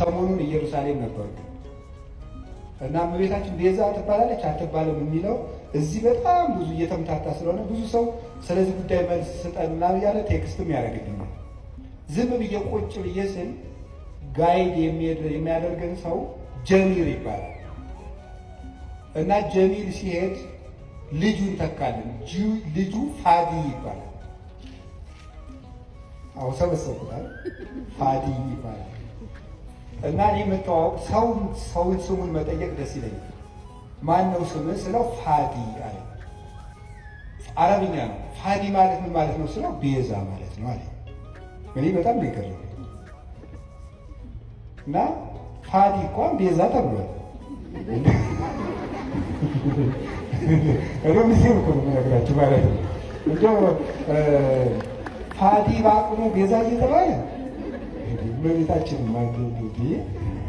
ሰሞኑን ኢየሩሳሌም ነበርኩ እና እመቤታችን ቤዛ ትባላለች አትባልም የሚለው እዚህ በጣም ብዙ እየተምታታ ስለሆነ ብዙ ሰው ስለዚህ ጉዳይ መልስ ስጠንና ያለ ቴክስትም ያደርግልኛል። ዝም ብዬ ቁጭ ብዬ ስል ጋይድ የሚያደርገን ሰው ጀሚል ይባላል እና ጀሚል ሲሄድ ልጁን ተካልን። ልጁ ፋዲ ይባላል። አሁን ሰበሰብኩታል። ፋዲ ይባላል እና እኔ መተዋወቅ ሰውን ስሙን መጠየቅ ደስ ይለኛል። ማን ነው ስምህ ስለው ፋዲ አለ። አረብኛ ነው። ፋዲ ማለት ምን ማለት ነው ስለው ቤዛ ማለት ነው አለ። እኔ በጣም ነው የገረመኝ እና ፋዲ እንኳን ቤዛ ተብሏል። እኔ ምስል እኮ ነው የምነግራችሁ ማለት ነው። እንደው ፋዲ በአቅሙ ቤዛ እየተባለ እመቤታችን ማግኘት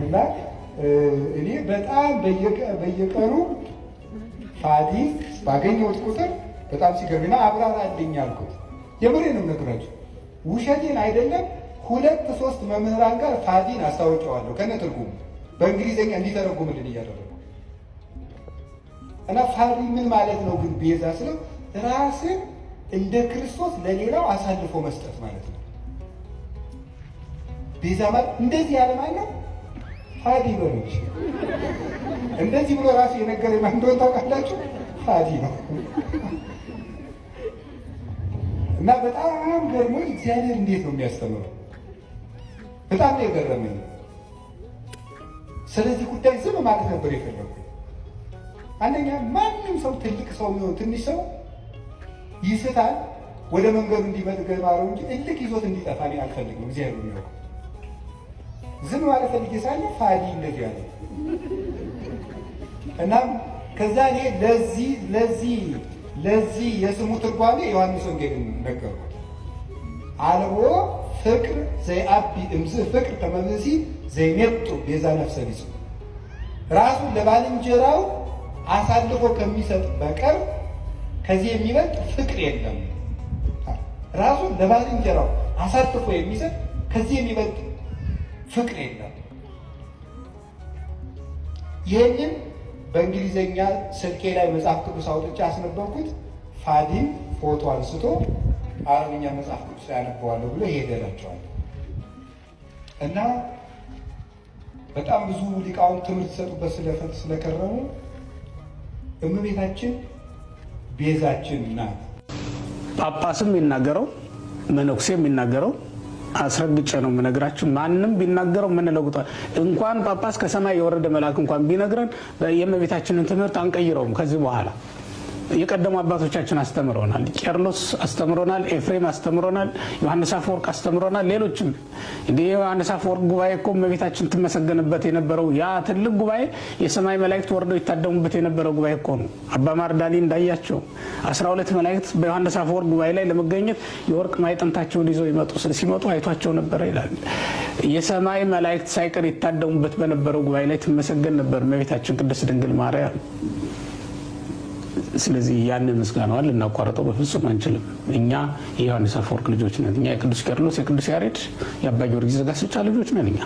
እና እኔ በጣም በየቀኑ ፋዲ ባገኘሁት ቁጥር በጣም ሲገርምና አብራራልኝ አልኩት። የምሬን ነው የምነግራችሁ፣ ውሸቴን አይደለም። 2-3 መምህራን ጋር ፋዲን አስታውቀዋለሁ ከነ ትርጉሙ በእንግሊዝኛ እንዲተረጉምልን እያደረጉ እና ፋዲ ምን ማለት ነው ግን ቤዛ ስለው ራስን እንደ ክርስቶስ ለሌላው አሳልፎ መስጠት ማለት ነው። ቤዛ ማለት እንደዚህ ያለ ማለት ነው። ፋዲ በሉኝ። እንደዚህ ብሎ ራሱ የነገረኝ ማን እንደሆነ ታውቃላችሁ? ፋዲ ነው። እና በጣም ገርሞኝ እግዚአብሔር እንዴት ነው የሚያስተምረው? በጣም ነው የገረመኝ። ስለዚህ ጉዳይ ዝም ማለት ነበር የፈለኩት። አንደኛ ማንም ሰው ትልቅ ሰው የሚሆን ትንሽ ሰው ይስታል፣ ወደ መንገዱ እንዲመጥገባረው እንጂ እልክ ይዞት እንዲጠፋ እኔ አልፈልግም። እግዚአብሔር የሚያውቀው ዝም ማለት ፈልጌ ሳለ ፋዲ እንደዚህ ያለ እና ከዛ እኔ ለዚህ የስሙ ትርጓሜ ዮሐንስ ወንጌልን ነገርኩት። አልቦ ፍቅር ዘይአቢ እምዝ ፍቅር ተመምሲ ዘይሜጡ ቤዛ ነፍሰ ቢጽ ራሱን ለባልንጀራው አሳልፎ ከሚሰጥ በቀር ከዚህ የሚበልጥ ፍቅር የለም። ራሱን ለባልንጀራው አሳልፎ የሚሰጥ ከዚህ የሚበልጥ ፍቅር የለም። ይህንን በእንግሊዘኛ ስልኬ ላይ መጽሐፍ ቅዱስ አውጥቼ አስነበብኩት። ፋዲም ፎቶ አንስቶ አረብኛ መጽሐፍ ቅዱስ ላይ አነበዋለሁ ብሎ ይሄደላቸዋል። እና በጣም ብዙ ሊቃውንት ትምህርት ሲሰጡበት ስለከረሙ እመቤታችን ቤዛችን ናት። ጳጳስም የሚናገረው መነኩሴ የሚናገረው አስረግጬ ነው የምነግራችሁ። ማንም ቢናገረው ምን ለውጧል? እንኳን ጳጳስ ከሰማይ የወረደ መልአክ እንኳን ቢነግረን የእመቤታችንን ትምህርት አንቀይረውም። ከዚህ በኋላ የቀደሙ አባቶቻችን አስተምረውናል። ቄርሎስ አስተምሮናል፣ ኤፍሬም አስተምሮናል፣ ዮሐንስ አፈወርቅ አስተምሮናል። ሌሎችም እንዲህ ዮሐንስ አፈወርቅ ጉባኤ እኮ እመቤታችን ትመሰገንበት የነበረው ያ ትልቅ ጉባኤ የሰማይ መላእክት ወርደው ይታደሙበት የነበረው ጉባኤ እኮ ነው። አባ ማርዳሊ እንዳያቸው 12 መላእክት በዮሐንስ አፈወርቅ ጉባኤ ላይ ለመገኘት የወርቅ ማዕጠንታቸውን ይዘው ሲመጡ አይቷቸው ነበረ ይላል። የሰማይ መላእክት ሳይቀር ይታደሙበት በነበረው ጉባኤ ላይ ትመሰገን ነበር እመቤታችን ቅድስት ድንግል ማርያም። ስለዚህ ያንን ምስጋናዋን ልናቋርጠው በፍጹም አንችልም። እኛ የዮሐንስ አፈወርቅ ልጆች ነን። እኛ የቅዱስ ቄርሎስ፣ የቅዱስ ያሬድ፣ የአባ ጊዮርጊስ ዘጋስጫ ልጆች ነን። እኛ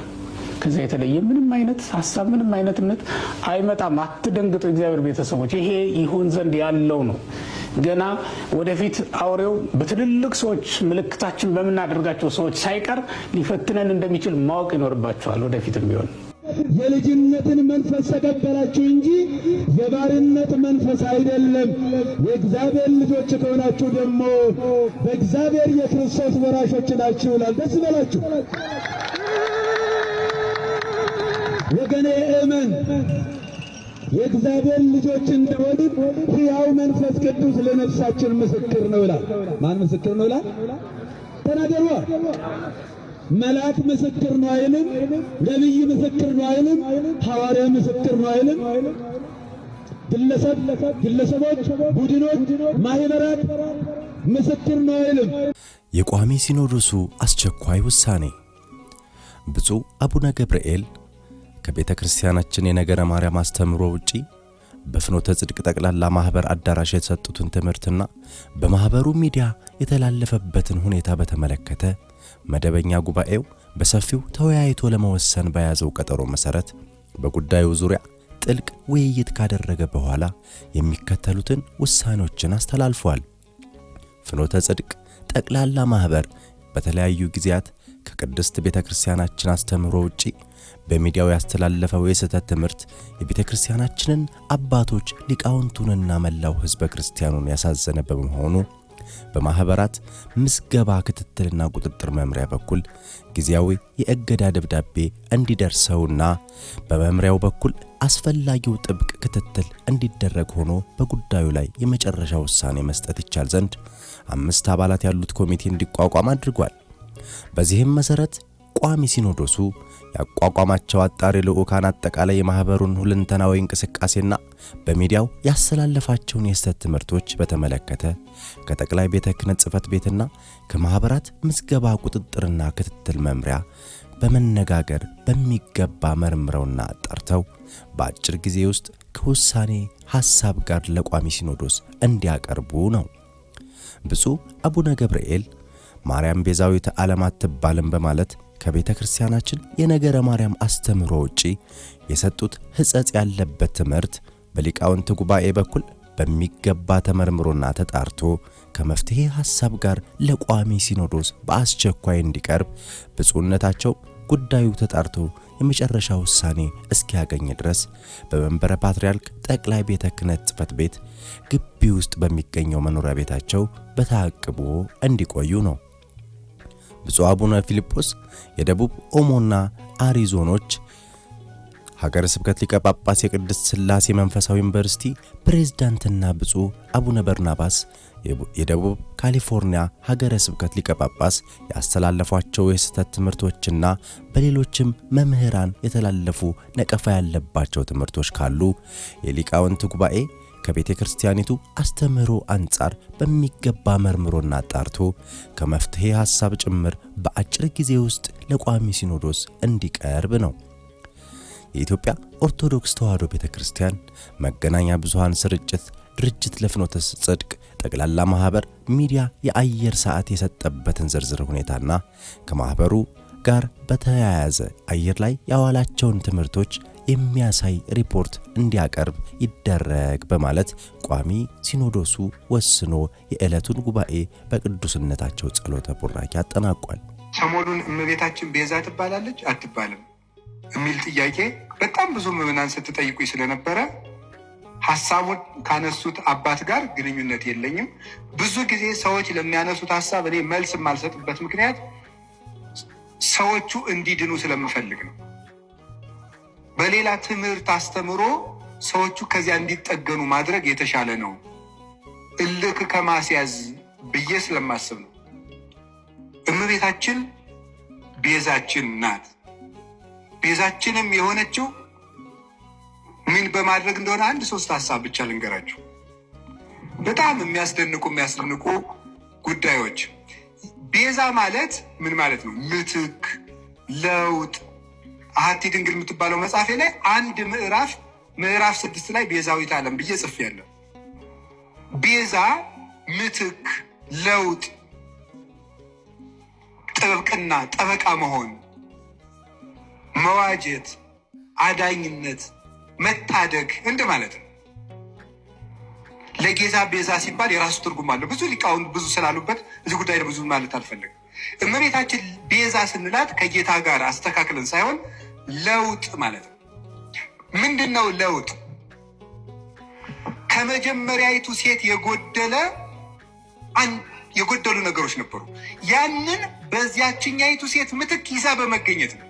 ከዚያ የተለየ ምንም አይነት ሀሳብ ምንም አይነት እምነት አይመጣም። አትደንግጡ እግዚአብሔር ቤተሰቦች፣ ይሄ ይሁን ዘንድ ያለው ነው። ገና ወደፊት አውሬው በትልልቅ ሰዎች ምልክታችን በምናደርጋቸው ሰዎች ሳይቀር ሊፈትነን እንደሚችል ማወቅ ይኖርባቸዋል። ወደፊትም ቢሆን የልጅነትን መንፈስ ተቀበላችሁ እንጂ የባርነት መንፈስ አይደለም። የእግዚአብሔር ልጆች ከሆናችሁ ደግሞ በእግዚአብሔር የክርስቶስ ወራሾች ናችሁ ይላል። ደስ ይበላችሁ ወገኔ፣ እመን። የእግዚአብሔር ልጆች እንደሆን ሕያው መንፈስ ቅዱስ ለነፍሳችን ምስክር ነው ይላል። ማን ምስክር ነው ይላል? ተናገሩ። መልአክ ምስክር ነው አይልም? ነቢይ ምስክር ነው አይልም? ሐዋርያ ምስክር ነው አይልም? ግለሰቦች፣ ቡድኖች፣ ማህበራት ምስክር ነው አይልም? የቋሚ ሲኖዶሱ አስቸኳይ ውሳኔ ብፁዕ አቡነ ገብርኤል ከቤተ ክርስቲያናችን የነገረ ማርያም አስተምሮ ውጪ በፍኖተ ጽድቅ ጠቅላላ ማህበር አዳራሽ የተሰጡትን ትምህርትና በማህበሩ ሚዲያ የተላለፈበትን ሁኔታ በተመለከተ መደበኛ ጉባኤው በሰፊው ተወያይቶ ለመወሰን በያዘው ቀጠሮ መሰረት በጉዳዩ ዙሪያ ጥልቅ ውይይት ካደረገ በኋላ የሚከተሉትን ውሳኔዎችን አስተላልፏል። ፍኖተ ጽድቅ ጠቅላላ ማህበር በተለያዩ ጊዜያት ከቅድስት ቤተክርስቲያናችን አስተምህሮ ውጪ በሚዲያው ያስተላለፈው የስህተት ትምህርት የቤተክርስቲያናችንን አባቶች ሊቃውንቱንና መላው ሕዝበ ክርስቲያኑን ያሳዘነ በመሆኑ በማህበራት ምዝገባ ክትትልና ቁጥጥር መምሪያ በኩል ጊዜያዊ የእገዳ ደብዳቤ እንዲደርሰውና በመምሪያው በኩል አስፈላጊው ጥብቅ ክትትል እንዲደረግ ሆኖ በጉዳዩ ላይ የመጨረሻ ውሳኔ መስጠት ይቻል ዘንድ 5 አባላት ያሉት ኮሚቴ እንዲቋቋም አድርጓል። በዚህም መሰረት ቋሚ ሲኖዶሱ ያቋቋማቸው አጣሪ ልዑካን አጠቃላይ የማህበሩን ሁለንተናዊ እንቅስቃሴና በሚዲያው ያስተላለፋቸውን የስህተት ትምህርቶች በተመለከተ ከጠቅላይ ቤተ ክህነት ጽሕፈት ቤትና ከማህበራት ምዝገባ ቁጥጥርና ክትትል መምሪያ በመነጋገር በሚገባ መርምረውና አጣርተው በአጭር ጊዜ ውስጥ ከውሳኔ ሐሳብ ጋር ለቋሚ ሲኖዶስ እንዲያቀርቡ ነው። ብፁዕ አቡነ ገብርኤል ማርያም ቤዛዊተ ዓለም አትባልም በማለት ከቤተ ክርስቲያናችን የነገረ ማርያም አስተምህሮ ውጪ የሰጡት ሕጸጽ ያለበት ትምህርት በሊቃውንት ጉባኤ በኩል በሚገባ ተመርምሮና ተጣርቶ ከመፍትሄ ሐሳብ ጋር ለቋሚ ሲኖዶስ በአስቸኳይ እንዲቀርብ ብፁዕነታቸው ጉዳዩ ተጣርቶ የመጨረሻ ውሳኔ እስኪያገኝ ድረስ በመንበረ ፓትርያርክ ጠቅላይ ቤተ ክህነት ጽሕፈት ቤት ግቢ ውስጥ በሚገኘው መኖሪያ ቤታቸው በተአቅቦ እንዲቆዩ ነው። ብፁዕ አቡነ ፊልጶስ የደቡብ ኦሞና አሪ ዞኖች ሀገረ ስብከት ሊቀ ጳጳስ የቅድስት ሥላሴ መንፈሳዊ ዩኒቨርሲቲ ፕሬዝዳንትና ብፁዕ አቡነ በርናባስ የደቡብ ካሊፎርኒያ ሀገረ ስብከት ሊቀ ጳጳስ ያስተላለፏቸው የስህተት ትምህርቶችና በሌሎችም መምህራን የተላለፉ ነቀፋ ያለባቸው ትምህርቶች ካሉ የሊቃውንት ጉባኤ ከቤተ ክርስቲያኒቱ አስተምህሮ አንጻር በሚገባ መርምሮና አጣርቶ ከመፍትሄ ሐሳብ ጭምር በአጭር ጊዜ ውስጥ ለቋሚ ሲኖዶስ እንዲቀርብ ነው። የኢትዮጵያ ኦርቶዶክስ ተዋሕዶ ቤተክርስቲያን መገናኛ ብዙሃን ስርጭት ድርጅት ለፍኖተ ጽድቅ ጠቅላላ ማህበር ሚዲያ የአየር ሰዓት የሰጠበትን ዝርዝር ሁኔታና ከማህበሩ ጋር በተያያዘ አየር ላይ ያዋላቸውን ትምህርቶች የሚያሳይ ሪፖርት እንዲያቀርብ ይደረግ በማለት ቋሚ ሲኖዶሱ ወስኖ የዕለቱን ጉባኤ በቅዱስነታቸው ጸሎተ ቡራኪ አጠናቋል። ሰሞኑን እመቤታችን ቤዛ ትባላለች አትባልም የሚል ጥያቄ በጣም ብዙ ምዕመናን ስትጠይቁኝ ስለነበረ ሐሳቡን ካነሱት አባት ጋር ግንኙነት የለኝም። ብዙ ጊዜ ሰዎች ለሚያነሱት ሐሳብ እኔ መልስ የማልሰጥበት ምክንያት ሰዎቹ እንዲድኑ ስለምፈልግ ነው። በሌላ ትምህርት አስተምሮ ሰዎቹ ከዚያ እንዲጠገኑ ማድረግ የተሻለ ነው፣ እልክ ከማስያዝ ብዬ ስለማስብ ነው። እመቤታችን ቤዛችን ናት። ቤዛችንም የሆነችው ምን በማድረግ እንደሆነ 1-3 ሐሳብ ብቻ ልንገራችሁ። በጣም የሚያስደንቁ ጉዳዮች። ቤዛ ማለት ምን ማለት ነው? ምትክ፣ ለውጥ። አሐቲ ድንግል የምትባለው መጽሐፌ ላይ አንድ ምዕራፍ 6 ላይ ቤዛዊት ዓለም ብዬ ጽፌያለሁ። ቤዛ ምትክ፣ ለውጥ፣ ጥብቅና፣ ጠበቃ መሆን፣ መዋጀት፣ አዳኝነት፣ መታደግ እንደማለት ነው። ለጌዛ ቤዛ ሲባል የራሱ ትርጉም አለው። ብዙ ሊቃውንት ብዙ ስላሉበት እዚህ ጉዳይ ብዙ ማለት አልፈልግም። እመቤታችን ቤዛ ስንላት ከጌታ ጋር አስተካክለን ሳይሆን ለውጥ ማለት ነው። ምንድን ነው ለውጥ? ከመጀመሪያይቱ ሴት የጎደሉ ነገሮች ነበሩ። ያንን በዚያችኛይቱ ሴት ምትክ ይዛ በመገኘት ነው።